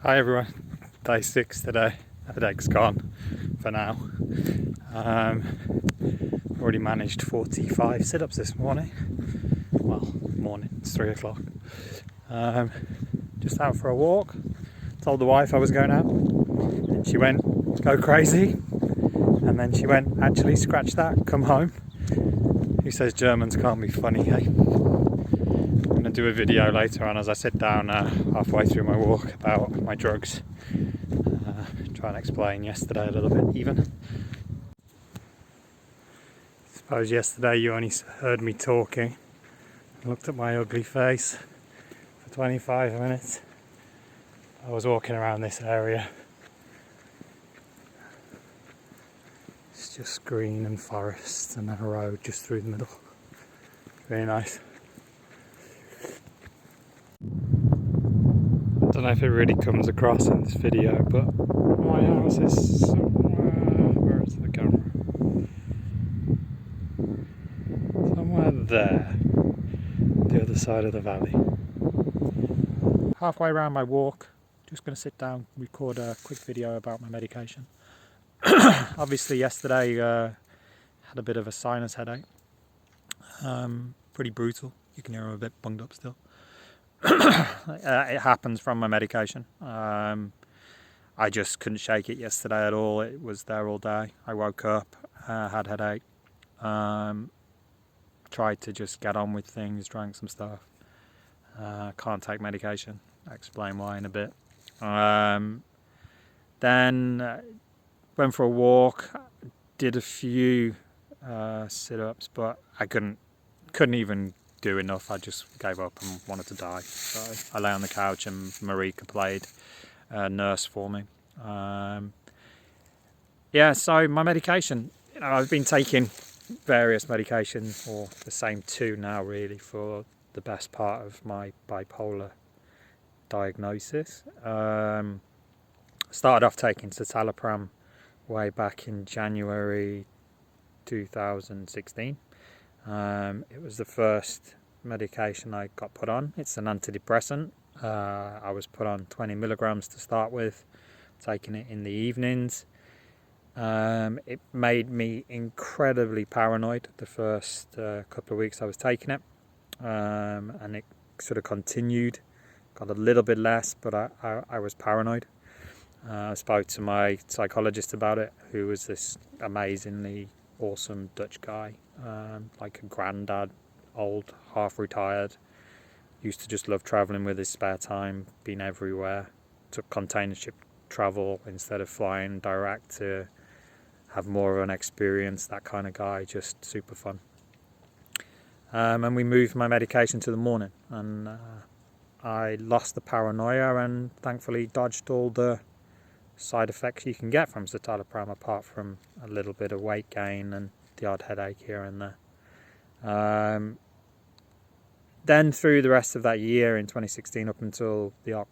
Hi everyone, day 6 today. Headache's gone for now. Already managed 45 sit-ups this morning. Well, morning, it's 3 o'clock. Just out for a walk. Told the wife I was going out and she went, go crazy. And then she went, actually scratch that, come home. Who says Germans can't be funny, hey? I'm going to do a video later on as I sit down halfway through my walk about my drugs. Try and explain yesterday a little bit even. I suppose yesterday you only heard me talking and looked at my ugly face for 25 minutes. I was walking around this area. It's just green and forests and then a road just through the middle. Very nice. I don't know if it really comes across in this video, but my house is somewhere, where is the camera? Somewhere there, the other side of the valley. Halfway around my walk, just going to sit down, record a quick video about my medication. Obviously yesterday had a bit of a sinus headache, pretty brutal. You can hear I'm a bit bunged up still. It happens from my medication. I just couldn't shake it yesterday at all. It was there all day. I woke up, had headache, tried to just get on with things, drank some stuff. Can't take medication. I'll explain why in a bit. Then went for a walk, did a few sit-ups, but I couldn't even do enough. I just gave up and wanted to die. So I lay on the couch and Marika played nurse for me. So my medication, I've been taking various medications, or the same two now really, for the best part of my bipolar diagnosis. Started off taking citalopram way back in January 2016. It was the first medication I got put on. It's an antidepressant. I was put on 20 milligrams to start with, taking it in the evenings. It made me incredibly paranoid the first couple of weeks I was taking it, and it sort of continued, got a little bit less, but I was paranoid. I spoke to my psychologist about it, who was this amazingly awesome Dutch guy, like a granddad, old, half retired, used to just love travelling with his spare time, been everywhere, took container ship travel instead of flying direct to have more of an experience, that kind of guy, just super fun. And we moved my medication to the morning, and I lost the paranoia and thankfully dodged all the side effects you can get from citalopram, apart from a little bit of weight gain and the odd headache here and there. Then through the rest of that year in 2016 up until the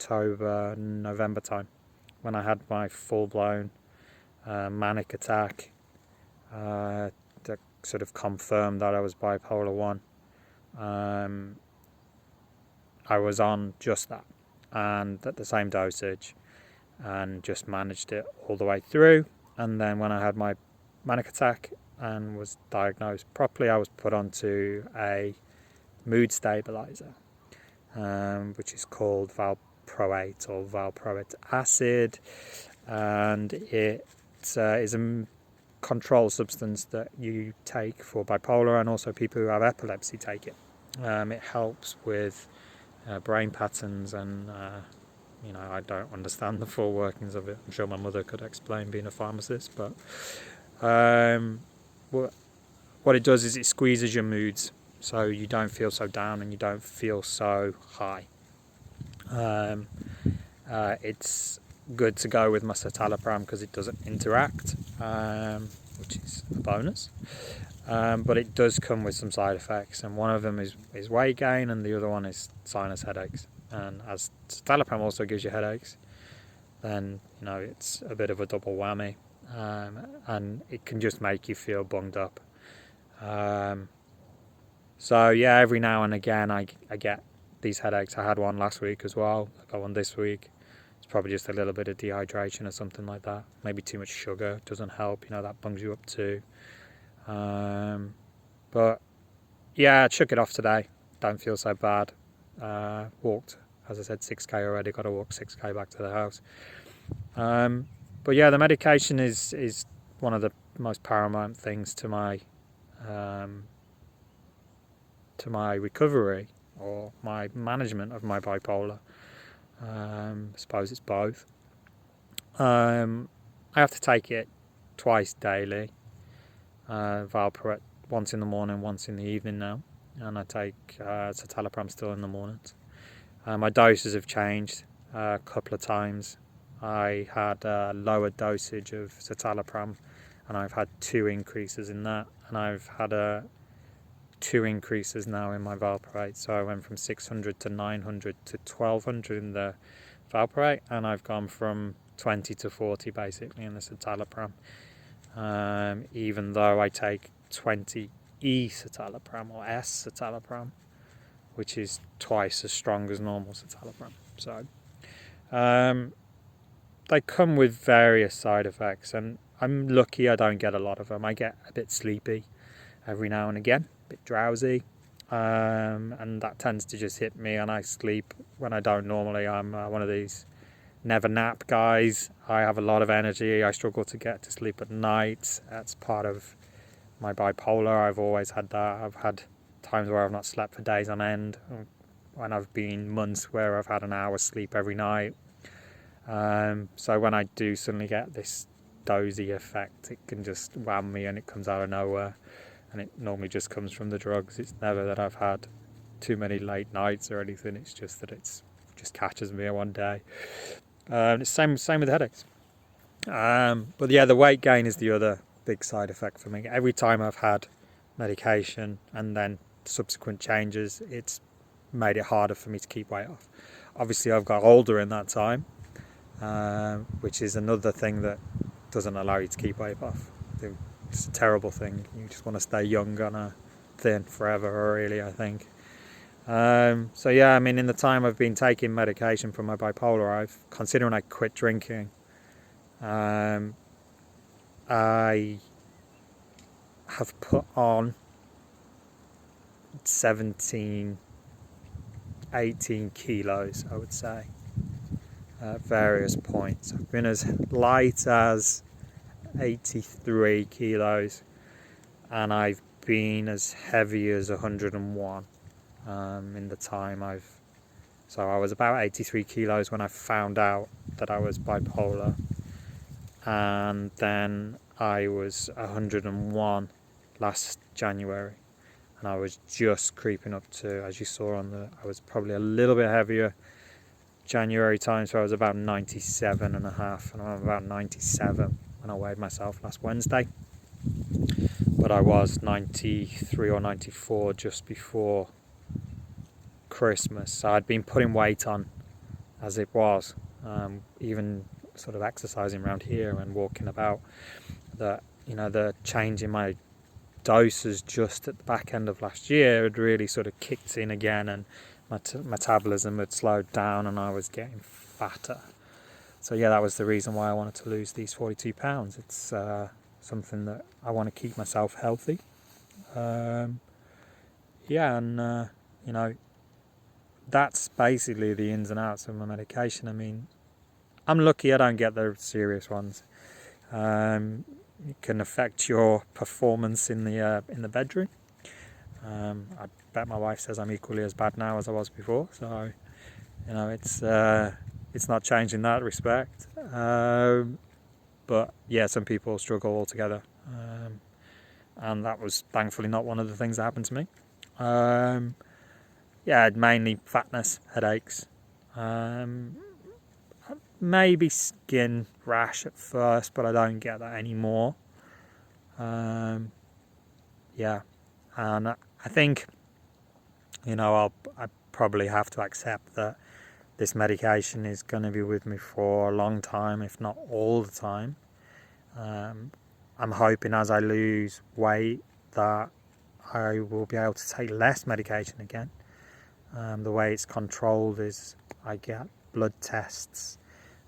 October, November time, when I had my full-blown manic attack that sort of confirmed that I was bipolar 1, I was on just that and at the same dosage, and just managed it all the way through. And then when I had my manic attack and was diagnosed properly, I was put onto a mood stabilizer, which is called valproate or valproic acid, and it is a controlled substance that you take for bipolar, and also people who have epilepsy take it. It helps with brain patterns, and I don't understand the full workings of it. I'm sure my mother could explain, being a pharmacist, but what it does is it squeezes your moods so you don't feel so down and you don't feel so high. It's good to go with my citalopram because it doesn't interact, which is a bonus. But it does come with some side effects, and one of them is weight gain, and the other one is sinus headaches. And as citalopram also gives you headaches, then it's a bit of a double whammy, and it can just make you feel bunged up. So every now and again I get these headaches. I had one last week as well. I got one this week. It's probably just a little bit of dehydration or something like that. Maybe too much sugar doesn't help, that bungs you up too. But yeah, I shook it off today. Don't feel so bad. Walked, as I said, 6k already. Got to walk 6k back to the house. But yeah, the medication is one of the most paramount things to my recovery or my management of my bipolar. I suppose it's both. I have to take it twice daily. Valproate once in the morning, once in the evening now, and I take citalopram still in the mornings. My doses have changed a couple of times. I had a lower dosage of citalopram, and I've had 2 increases in that, and I've had 2 increases now in my valproate. So I went from 600 to 900 to 1200 in the valproate, and I've gone from 20 to 40 basically in the citalopram. Even though I take 20 E-citalopram or S-citalopram, which is twice as strong as normal citalopram. So they come with various side effects, and I'm lucky I don't get a lot of them. I get a bit sleepy every now and again, a bit drowsy, and that tends to just hit me and I sleep when I don't normally. I'm one of these never nap guys. I have a lot of energy. I struggle to get to sleep at night. That's part of my bipolar. I've always had that. I've had times where I've not slept for days on end, when I've been months where I've had an hour's sleep every night. So when I do suddenly get this dozy effect, it can just wham me and it comes out of nowhere, and it normally just comes from the drugs. It's never that I've had too many late nights or anything. It's just that it's just catches me one day. It's same with headaches. But yeah, the weight gain is the other big side effect for me. Every time I've had medication and then subsequent changes, it's made it harder for me to keep weight off. Obviously, I've got older in that time, which is another thing that doesn't allow you to keep weight off. It's a terrible thing. You just want to stay young and thin forever, really, I think. So yeah, I mean, in the time I've been taking medication for my bipolar, considering I quit drinking, I have put on 17, 18 kilos, I would say, at various points. I've been as light as 83 kilos, and I've been as heavy as 101 in the time so I was about 83 kilos when I found out that I was bipolar, and then I was 101 last January, and I was just creeping up to, as you saw I was probably a little bit heavier January time, so I was about 97 and a half, and I'm about 97 when I weighed myself last Wednesday, but I was 93 or 94 just before Christmas. So I'd been putting weight on as it was, even sort of exercising around here and walking about. That, the change in my doses just at the back end of last year had really sort of kicked in again, and my metabolism had slowed down and I was getting fatter. So yeah, that was the reason why I wanted to lose these 42 pounds. It's something that I want to keep myself healthy. That's basically the ins and outs of my medication. I mean, I'm lucky I don't get the serious ones. It can affect your performance in the bedroom. I bet my wife says I'm equally as bad now as I was before. So, it's not changed in that respect. But yeah, some people struggle altogether, and that was thankfully not one of the things that happened to me. Mainly fatness, headaches, maybe skin rash at first, but I don't get that anymore. And I think, I probably have to accept that this medication is going to be with me for a long time, if not all the time. I'm hoping as I lose weight that I will be able to take less medication again. The way it's controlled is I get blood tests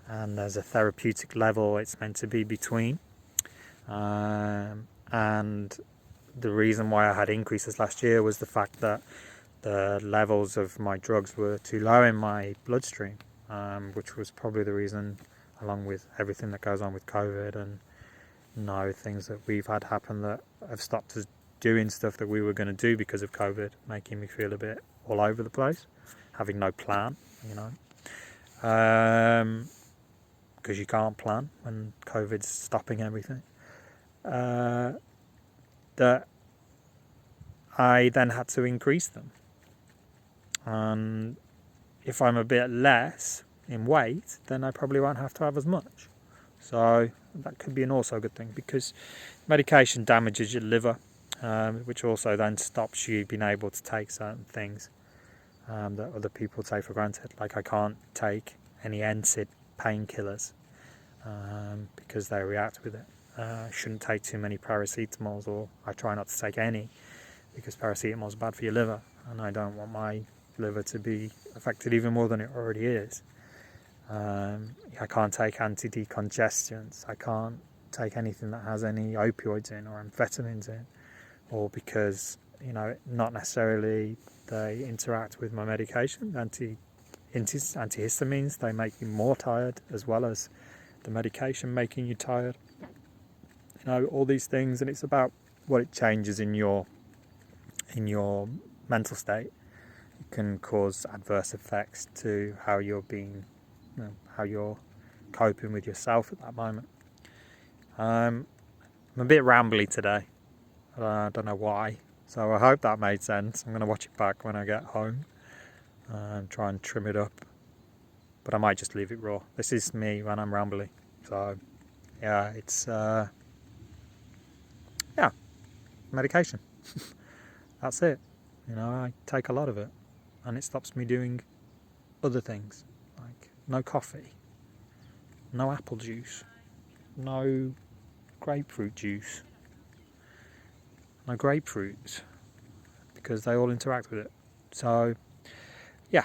and there's a therapeutic level it's meant to be between. And the reason why I had increases last year was the fact that the levels of my drugs were too low in my bloodstream, which was probably the reason, along with everything that goes on with COVID and things that we've had happen that have stopped us doing stuff that we were going to do because of COVID, making me feel a bit all over the place, having no plan, because you can't plan when COVID's stopping everything. That I then had to increase them. And if I'm a bit less in weight, then I probably won't have to have as much. So that could be an also good thing, because medication damages your liver, which also then stops you being able to take certain things that other people take for granted. Like I can't take any NSAID painkillers because they react with it. I shouldn't take too many paracetamols, or I try not to take any, because paracetamol is bad for your liver, and I don't want my liver to be affected even more than it already is. I can't take anti-decongestants. I can't take anything that has any opioids in or amphetamines in, or because not necessarily they interact with my medication. Antihistamines, they make you more tired, as well as the medication making you tired. All these things, and it's about what it changes in your mental state. It can cause adverse effects to how you're how you're coping with yourself at that moment. I'm a bit rambly today. I don't know why, so I hope that made sense. I'm going to watch it back when I get home and try and trim it up, but I might just leave it raw. This is me when I'm rambly. So yeah, it's medication. That's it. I take a lot of it, and it stops me doing other things, like no coffee, no apple juice, no grapefruit juice, no grapefruits, because they all interact with it. So yeah,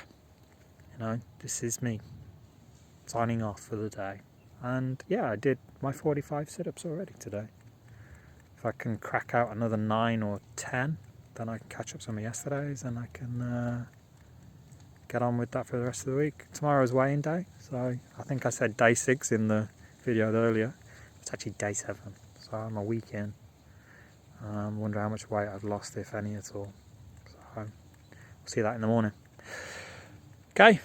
this is me signing off for the day. And yeah, I did my 45 sit-ups already today. If I can crack out another 9 or 10, then I can catch up some of yesterday's, and I can get on with that for the rest of the week. Tomorrow's weigh-in day, so I think I said day 6 in the video earlier. It's actually day 7, so I'm a week in. I wonder how much weight I've lost, if any at all. So we'll see that in the morning. Okay,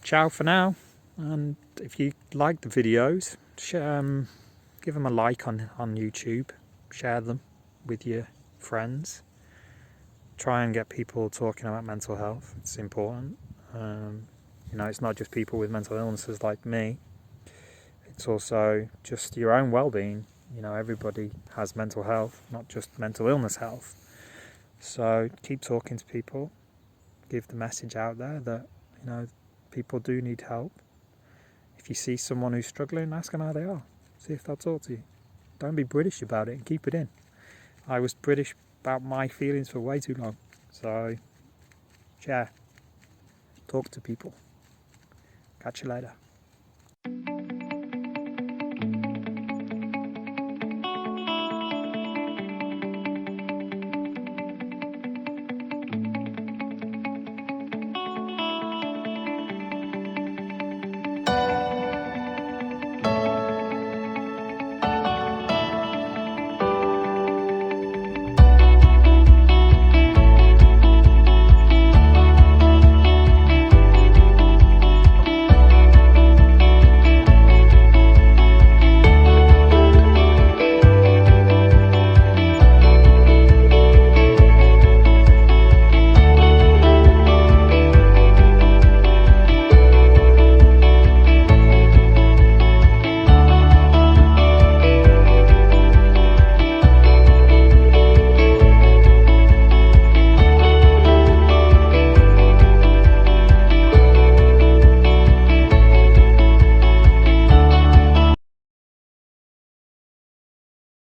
ciao for now. And if you like the videos, give them a like on YouTube, share them with your friends. Try and get people talking about mental health. It's important. It's not just people with mental illnesses like me. It's also just your own well-being. Everybody has mental health, not just mental illness health. So keep talking to people. Give the message out there that, people do need help. If you see someone who's struggling, ask them how they are. See if they'll talk to you. Don't be British about it and keep it in. I was British about my feelings for way too long. So, share. Talk to people. Catch you later.